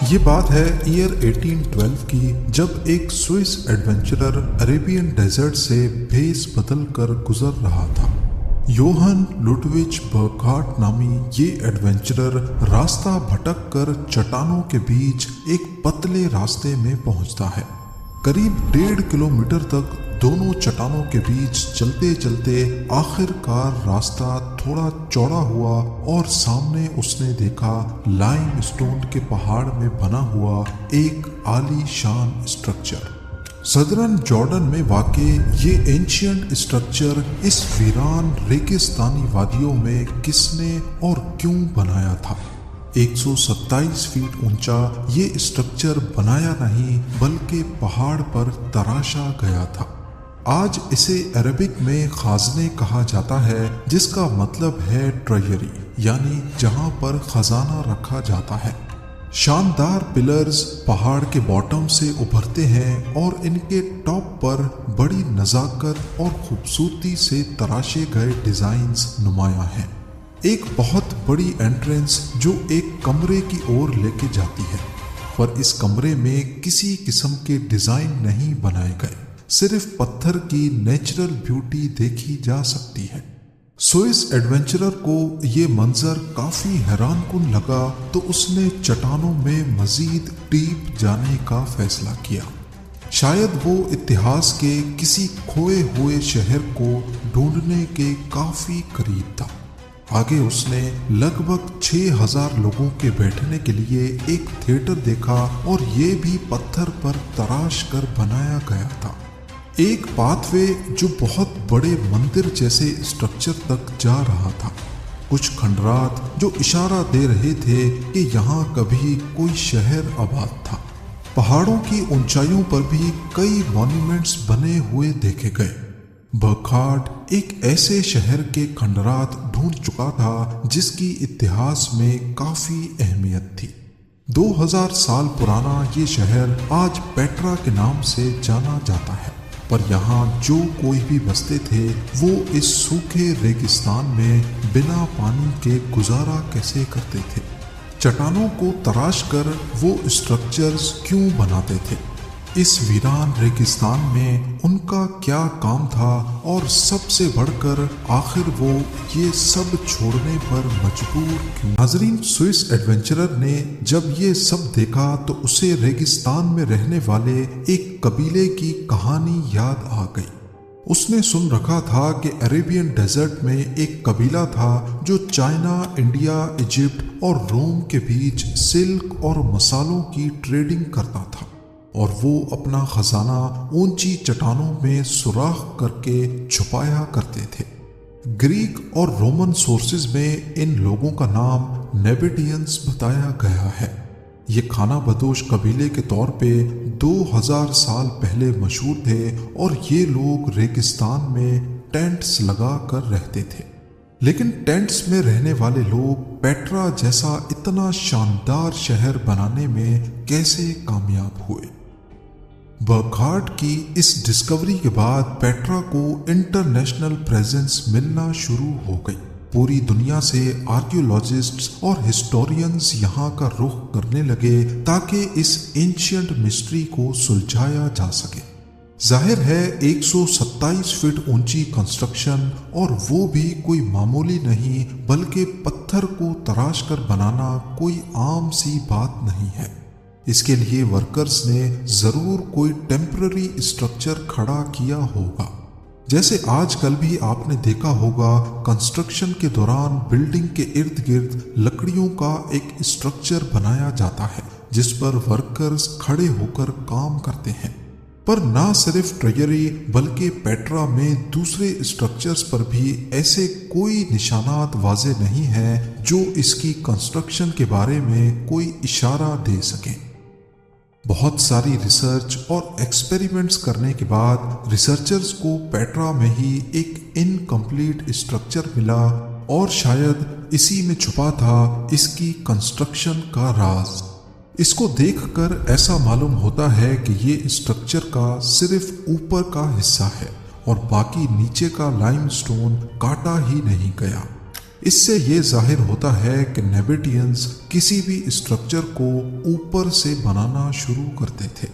یہ بات ہے ایئر 1812 کی، جب ایک سوئس ایڈونچرر عربین ڈیزرٹ سے بھیس بدل کر گزر رہا تھا۔ یوہن لوڈوچ برکھارٹ نامی یہ ایڈونچرر راستہ بھٹک کر چٹانوں کے بیچ ایک پتلے راستے میں پہنچتا ہے۔ قریب 1.5 کلومیٹر تک دونوں چٹانوں کے بیچ چلتے چلتے آخر کار راستہ تھوڑا چوڑا ہوا اور سامنے اس نے دیکھا لائم اسٹون کے پہاڑ میں بنا ہوا ایک عالی شان اسٹرکچر۔ صدرن جارڈن میں واقع یہ اینشینٹ اسٹرکچر اس ویران ریگستانی وادیوں میں کس نے اور کیوں بنایا تھا؟ 127 فیٹ اونچا یہ اسٹرکچر بنایا نہیں بلکہ پہاڑ پر تراشا گیا تھا۔ آج اسے عربک میں خازنے کہا جاتا ہے، جس کا مطلب ہے ٹریجری، یعنی جہاں پر خزانہ رکھا جاتا ہے۔ شاندار پلرز پہاڑ کے باٹم سے ابھرتے ہیں اور ان کے ٹاپ پر بڑی نزاکت اور خوبصورتی سے تراشے گئے ڈیزائنز نمایاں ہیں۔ ایک بہت بڑی انٹرنس جو ایک کمرے کی اور لے کے جاتی ہے، پر اس کمرے میں کسی قسم کے ڈیزائن نہیں بنائے گئے، صرف پتھر کی نیچرل بیوٹی دیکھی جا سکتی ہے۔ سوئس ایڈونچرر کو یہ منظر کافی حیران کن لگا تو اس نے چٹانوں میں مزید ڈیپ جانے کا فیصلہ کیا۔ شاید وہ اتہاس کے کسی کھوئے ہوئے شہر کو ڈھونڈنے کے کافی قریب تھا۔ آگے اس نے لگ بھگ 6000 لوگوں کے بیٹھنے کے لیے ایک تھیٹر دیکھا اور یہ بھی پتھر پر تراش کر بنایا گیا تھا۔ ایک پاتھ وے جو بہت بڑے مندر جیسے اسٹرکچر تک جا رہا تھا۔ کچھ کھنڈرات جو اشارہ دے رہے تھے کہ یہاں کبھی کوئی شہر آباد تھا۔ پہاڑوں کی اونچائیوں پر بھی کئی مانیومنٹس بنے ہوئے دیکھے گئے۔ برکھارٹ ایک ایسے شہر کے کھنڈرات ڈھونڈ چکا تھا جس کی اتہاس میں کافی اہمیت تھی۔ 2000 سال پرانا یہ شہر آج پیٹرا کے نام سے جانا جاتا ہے، پر یہاں جو کوئی بھی بستے تھے وہ اس سوکھے ریگستان میں بنا پانی کے گزارا کیسے کرتے تھے؟ چٹانوں کو تراش کر وہ اسٹرکچرز کیوں بناتے تھے؟ اس ویران ریگستان میں ان کا کیا کام تھا؟ اور سب سے بڑھ کر آخر وہ یہ سب چھوڑنے پر مجبور کیوں؟ ناظرین، سوئس ایڈونچرر نے جب یہ سب دیکھا تو اسے ریگستان میں رہنے والے ایک قبیلے کی کہانی یاد آ گئی۔ اس نے سن رکھا تھا کہ عربین ڈیزرٹ میں ایک قبیلہ تھا جو چائنا، انڈیا، ایجپٹ اور روم کے بیچ سلک اور مسالوں کی ٹریڈنگ کرتا تھا، اور وہ اپنا خزانہ اونچی چٹانوں میں سوراخ کر کے چھپایا کرتے تھے۔ گریک اور رومن سورسز میں ان لوگوں کا نام نیبیٹینز بتایا گیا ہے۔ یہ کھانا بدوش قبیلے کے طور پہ 2000 سال پہلے مشہور تھے، اور یہ لوگ ریگستان میں ٹینٹس لگا کر رہتے تھے۔ لیکن ٹینٹس میں رہنے والے لوگ پیٹرا جیسا اتنا شاندار شہر بنانے میں کیسے کامیاب ہوئے؟ برکھارٹ کی اس ڈسکوری کے بعد پیٹرا کو انٹرنیشنل پریزنس ملنا شروع ہو گئی۔ پوری دنیا سے آرکیولوجسٹس اور ہسٹورینز یہاں کا رخ کرنے لگے تاکہ اس اینشینٹ مسٹری کو سلجھایا جا سکے۔ ظاہر ہے 127 فٹ اونچی کنسٹرکشن، اور وہ بھی کوئی معمولی نہیں بلکہ پتھر کو تراش کر بنانا کوئی عام سی بات نہیں ہے۔ اس کے لیے ورکرز نے ضرور کوئی ٹیمپرری اسٹرکچر کھڑا کیا ہوگا۔ جیسے آج کل بھی آپ نے دیکھا ہوگا، کنسٹرکشن کے دوران بلڈنگ کے ارد گرد لکڑیوں کا ایک اسٹرکچر بنایا جاتا ہے جس پر ورکرز کھڑے ہو کر کام کرتے ہیں۔ پر نہ صرف ٹریجری بلکہ پیٹرا میں دوسرے اسٹرکچرز پر بھی ایسے کوئی نشانات واضح نہیں ہیں جو اس کی کنسٹرکشن کے بارے میں کوئی اشارہ دے سکیں۔ بہت ساری ریسرچ اور ایکسپیریمنٹس کرنے کے بعد ریسرچرز کو پیٹرا میں ہی ایک انکمپلیٹ اسٹرکچر ملا، اور شاید اسی میں چھپا تھا اس کی کنسٹرکشن کا راز۔ اس کو دیکھ کر ایسا معلوم ہوتا ہے کہ یہ اسٹرکچر کا صرف اوپر کا حصہ ہے اور باقی نیچے کا لائم سٹون کاٹا ہی نہیں گیا۔ اس سے یہ ظاہر ہوتا ہے کہ نیبیٹینز کسی بھی اسٹرکچر کو اوپر سے بنانا شروع کرتے تھے۔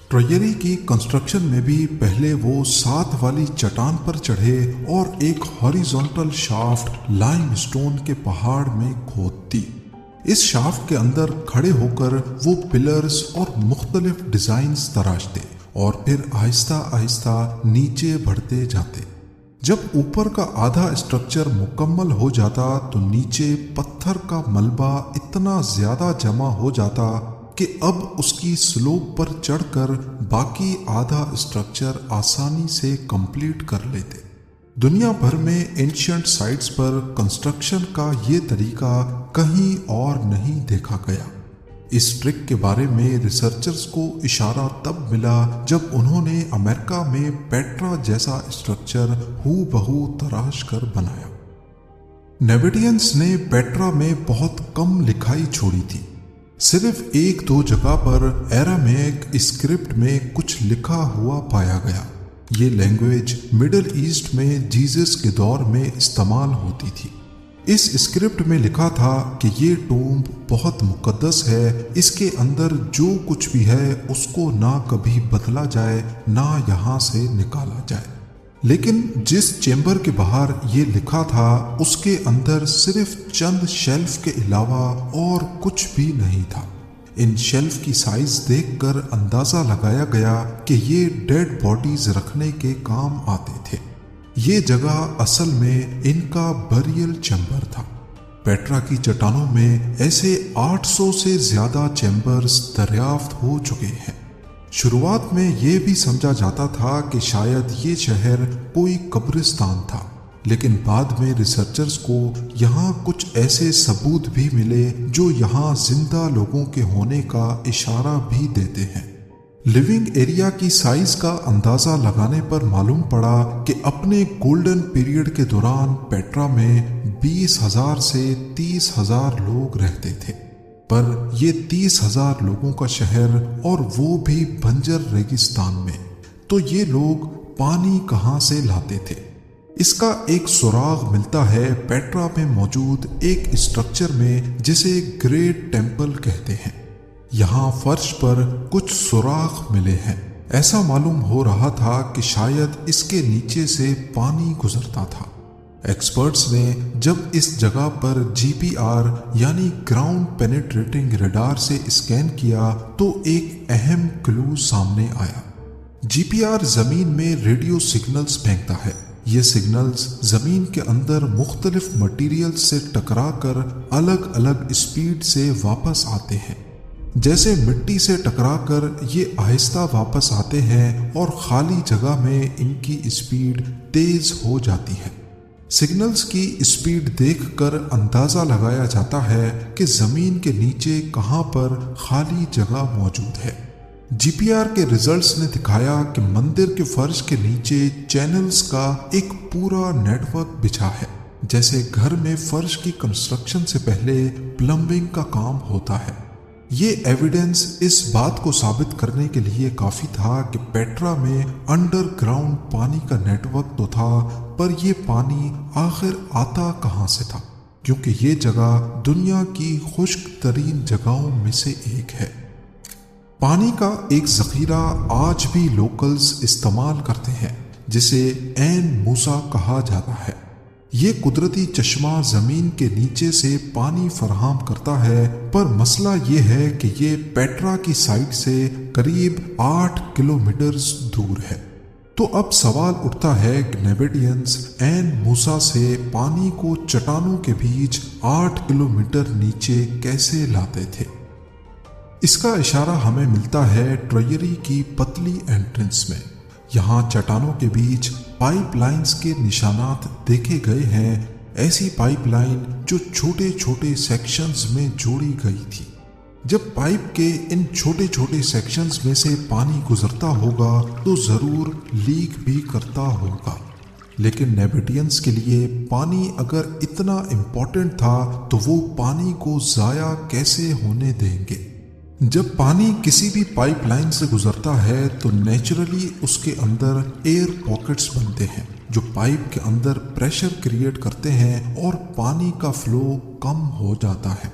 ٹرویری کی کنسٹرکشن میں بھی پہلے وہ 7 والی چٹان پر چڑھے اور ایک ہاریزونٹل شافٹ لائم اسٹون کے پہاڑ میں کھود دی۔ اس شافٹ کے اندر کھڑے ہو کر وہ پلرز اور مختلف ڈیزائنز تراشتے اور پھر آہستہ آہستہ نیچے بڑھتے جاتے۔ جب اوپر کا آدھا اسٹرکچر مکمل ہو جاتا تو نیچے پتھر کا ملبہ اتنا زیادہ جمع ہو جاتا کہ اب اس کی سلوپ پر چڑھ کر باقی آدھا اسٹرکچر آسانی سے کمپلیٹ کر لیتے۔ دنیا بھر میں اینشینٹ سائٹس پر کنسٹرکشن کا یہ طریقہ کہیں اور نہیں دیکھا گیا۔ اس ٹرک کے بارے میں ریسرچرز کو اشارہ تب ملا جب انہوں نے امریکہ میں پیٹرا جیسا اسٹرکچر ہو بہو تراش کر بنایا۔ نیبیٹینز نے پیٹرا میں بہت کم لکھائی چھوڑی تھی۔ صرف 1-2 جگہ پر ایرامیک اسکرپٹ میں کچھ لکھا ہوا پایا گیا۔ یہ لینگویج مڈل ایسٹ میں جیزس کے دور میں استعمال ہوتی تھی۔ اس اسکرپٹ میں لکھا تھا کہ یہ ٹومب بہت مقدس ہے، اس کے اندر جو کچھ بھی ہے اس کو نہ کبھی بدلا جائے نہ یہاں سے نکالا جائے۔ لیکن جس چیمبر کے باہر یہ لکھا تھا اس کے اندر صرف چند شیلف کے علاوہ اور کچھ بھی نہیں تھا۔ ان شیلف کی سائز دیکھ کر اندازہ لگایا گیا کہ یہ ڈیڈ باڈیز رکھنے کے کام آتے تھے۔ یہ جگہ اصل میں ان کا بریل چیمبر تھا۔ پیٹرا کی چٹانوں میں ایسے 800 سے زیادہ چیمبرز دریافت ہو چکے ہیں۔ شروعات میں یہ بھی سمجھا جاتا تھا کہ شاید یہ شہر کوئی قبرستان تھا، لیکن بعد میں ریسرچرز کو یہاں کچھ ایسے ثبوت بھی ملے جو یہاں زندہ لوگوں کے ہونے کا اشارہ بھی دیتے ہیں۔ لیونگ ایریا کی سائز کا اندازہ لگانے پر معلوم پڑا کہ اپنے گولڈن پیریڈ کے دوران پیٹرا میں 20,000 سے 30,000 لوگ رہتے تھے، پر یہ 30,000 لوگوں کا شہر اور وہ بھی بنجر ریگستان میں، تو یہ لوگ پانی کہاں سے لاتے تھے؟ اس کا ایک سراغ ملتا ہے پیٹرا میں موجود ایک اسٹرکچر میں جسے گریٹ ٹیمپل کہتے ہیں۔ یہاں فرش پر کچھ سوراخ ملے ہیں۔ ایسا معلوم ہو رہا تھا کہ شاید اس کے نیچے سے پانی گزرتا تھا۔ ایکسپرٹس نے جب اس جگہ پر GPR یعنی گراؤنڈ پینیٹریٹنگ ریڈار سے اسکین کیا تو ایک اہم کلو سامنے آیا۔ GPR زمین میں ریڈیو سگنلز پھینکتا ہے۔ یہ سگنلز زمین کے اندر مختلف مٹیریل سے ٹکرا کر الگ الگ اسپیڈ سے واپس آتے ہیں۔ جیسے مٹی سے ٹکرا کر یہ آہستہ واپس آتے ہیں اور خالی جگہ میں ان کی اسپیڈ تیز ہو جاتی ہے۔ سگنلز کی اسپیڈ دیکھ کر اندازہ لگایا جاتا ہے کہ زمین کے نیچے کہاں پر خالی جگہ موجود ہے۔ GPR کے ریزلٹس نے دکھایا کہ مندر کے فرش کے نیچے چینلز کا ایک پورا نیٹ ورک بچھا ہے، جیسے گھر میں فرش کی کنسٹرکشن سے پہلے پلمبنگ کا کام ہوتا ہے۔ یہ ایویڈنس اس بات کو ثابت کرنے کے لیے کافی تھا کہ پیٹرا میں انڈر گراؤنڈ پانی کا نیٹ ورک تو تھا، پر یہ پانی آخر آتا کہاں سے تھا، کیونکہ یہ جگہ دنیا کی خشک ترین جگہوں میں سے ایک ہے۔ پانی کا ایک ذخیرہ آج بھی لوکلز استعمال کرتے ہیں، جسے عین موسیٰ کہا جاتا ہے۔ یہ قدرتی چشمہ زمین کے نیچے سے پانی فراہم کرتا ہے، پر مسئلہ یہ ہے کہ یہ پیٹرا کی سائٹ سے قریب 8 کلومیٹرز دور ہے۔ تو اب سوال اٹھتا ہے کہ نیبیٹینز عین موسیٰ سے پانی کو چٹانوں کے بیچ 8 کلومیٹر نیچے کیسے لاتے تھے؟ اس کا اشارہ ہمیں ملتا ہے ٹرویری کی پتلی انٹرنس میں۔ یہاں چٹانوں کے بیچ پائپ لائنز کے نشانات دیکھے گئے ہیں، ایسی پائپ لائن جو چھوٹے چھوٹے سیکشنز میں جوڑی گئی تھی۔ جب پائپ کے ان چھوٹے چھوٹے سیکشنز میں سے پانی گزرتا ہوگا تو ضرور لیک بھی کرتا ہوگا، لیکن نیبیٹینز کے لیے پانی اگر اتنا امپورٹنٹ تھا تو وہ پانی کو ضائع کیسے ہونے دیں گے؟ جب پانی کسی بھی پائپ لائن سے گزرتا ہے تو نیچرلی اس کے اندر ایئر پاکٹس بنتے ہیں، جو پائپ کے اندر پریشر کریٹ کرتے ہیں اور پانی کا فلو کم ہو جاتا ہے۔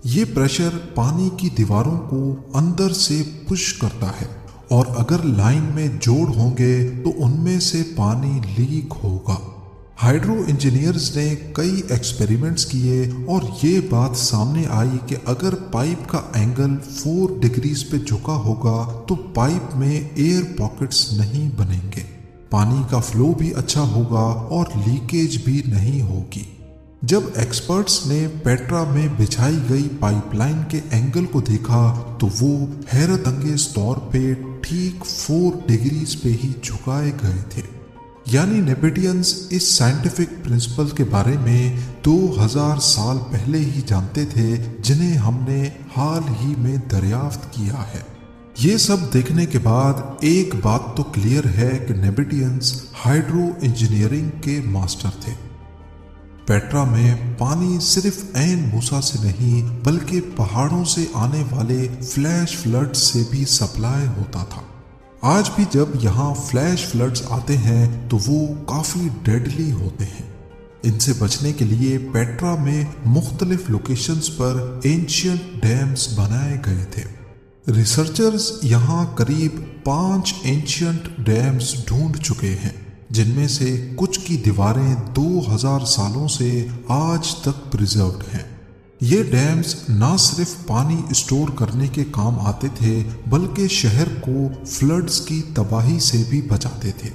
یہ پریشر پانی کی دیواروں کو اندر سے پش کرتا ہے اور اگر لائن میں جوڑ ہوں گے تو ان میں سے پانی لیک ہوگا۔ ہائیڈرو انجینئرز نے کئی ایکسپیریمنٹس کیے اور یہ بات سامنے آئی کہ اگر پائپ کا اینگل 4 ڈگریز پہ جھکا ہوگا تو پائپ میں ایئر پاکٹس نہیں بنیں گے، پانی کا فلو بھی اچھا ہوگا اور لیکیج بھی نہیں ہوگی۔ جب ایکسپرٹس نے پیٹرا میں بچھائی گئی پائپ لائن کے اینگل کو دیکھا تو وہ حیرت انگیز طور پہ ٹھیک 4 ڈگریز پہ ہی جھکائے گئے تھے۔ یعنی نیپیڈینز اس سائنٹیفک پرنسپل کے بارے میں 2000 سال پہلے ہی جانتے تھے، جنہیں ہم نے حال ہی میں دریافت کیا ہے۔ یہ سب دیکھنے کے بعد ایک بات تو کلیئر ہے کہ نیپیڈینز ہائیڈرو انجینئرنگ کے ماسٹر تھے۔ پیٹرا میں پانی صرف عین موسیٰ سے نہیں بلکہ پہاڑوں سے آنے والے فلیش فلڈ سے بھی سپلائی ہوتا تھا۔ آج بھی جب یہاں فلیش فلڈز آتے ہیں تو وہ کافی ڈیڈلی ہوتے ہیں۔ ان سے بچنے کے لیے پیٹرا میں مختلف لوکیشنز پر اینشینٹ ڈیمز بنائے گئے تھے۔ ریسرچرز یہاں قریب 5 اینشینٹ ڈیمز ڈھونڈ چکے ہیں، جن میں سے کچھ کی دیواریں 2000 سالوں سے آج تک پریزروڈ ہیں۔ یہ ڈیمز نہ صرف پانی اسٹور کرنے کے کام آتے تھے بلکہ شہر کو فلڈز کی تباہی سے بھی بچاتے تھے۔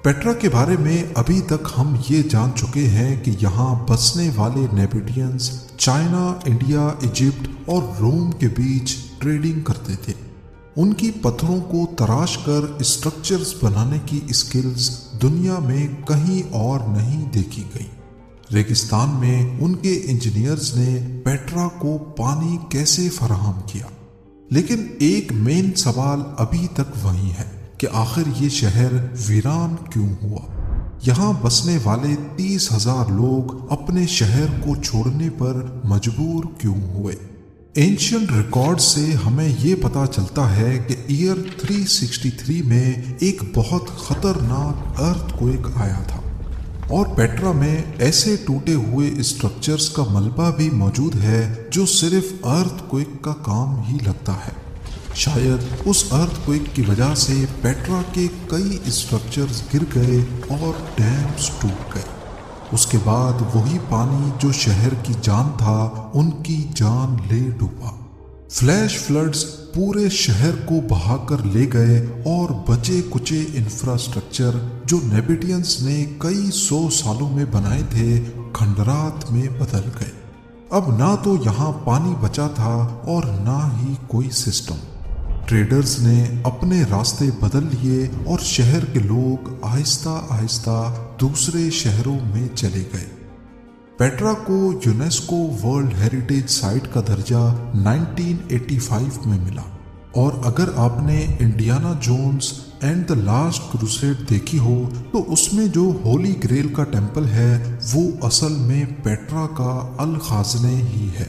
پیٹرا کے بارے میں ابھی تک ہم یہ جان چکے ہیں کہ یہاں بسنے والے نیپیڈینز چائنا، انڈیا، ایجپٹ اور روم کے بیچ ٹریڈنگ کرتے تھے۔ ان کی پتھروں کو تراش کر اسٹرکچرز بنانے کی اسکلز دنیا میں کہیں اور نہیں دیکھی گئی۔ ریگستان میں ان کے انجینئرز نے پیٹرا کو پانی کیسے فراہم کیا؟ لیکن ایک مین سوال ابھی تک وہی ہے کہ آخر یہ شہر ویران کیوں ہوا؟ یہاں بسنے والے 30,000 لوگ اپنے شہر کو چھوڑنے پر مجبور کیوں ہوئے؟ اینشینٹ ریکارڈ سے ہمیں یہ پتا چلتا ہے کہ ایئر 363 میں ایک بہت خطرناک ارتھ کویک آیا تھا، اور پیٹرا میں ایسے ٹوٹے ہوئے اسٹرکچرز کا ملبہ بھی موجود ہے جو صرف ارتھ کویک کا کام ہی لگتا ہے۔ شاید اس ارتھ کویک کی وجہ سے پیٹرا کے کئی اسٹرکچرز گر گئے اور ڈیمز ٹوٹ گئے۔ اس کے بعد وہی پانی جو شہر کی جان تھا ان کی جان لے ڈوبا۔ فلیش فلڈز پورے شہر کو بہا کر لے گئے اور بچے کچے انفراسٹرکچر جو نیپیڈینز نے کئی 100 سالوں میں بنائے تھے کھنڈرات میں بدل گئے۔ اب نہ تو یہاں پانی بچا تھا اور نہ ہی کوئی سسٹم۔ ٹریڈرز نے اپنے راستے بدل لیے اور شہر کے لوگ آہستہ آہستہ دوسرے شہروں میں چلے گئے۔ پیٹرا کو یونیسکو ورلڈ ہیریٹیج سائٹ کا درجہ 1985 میں ملا، اور اگر آپ نے Indiana Jones and the last crusade دیکھی ہو تو اس میں جو ہولی گریل کا ٹیمپل ہے وہ اصل میں پیٹرا کا الخازنے ہی ہے۔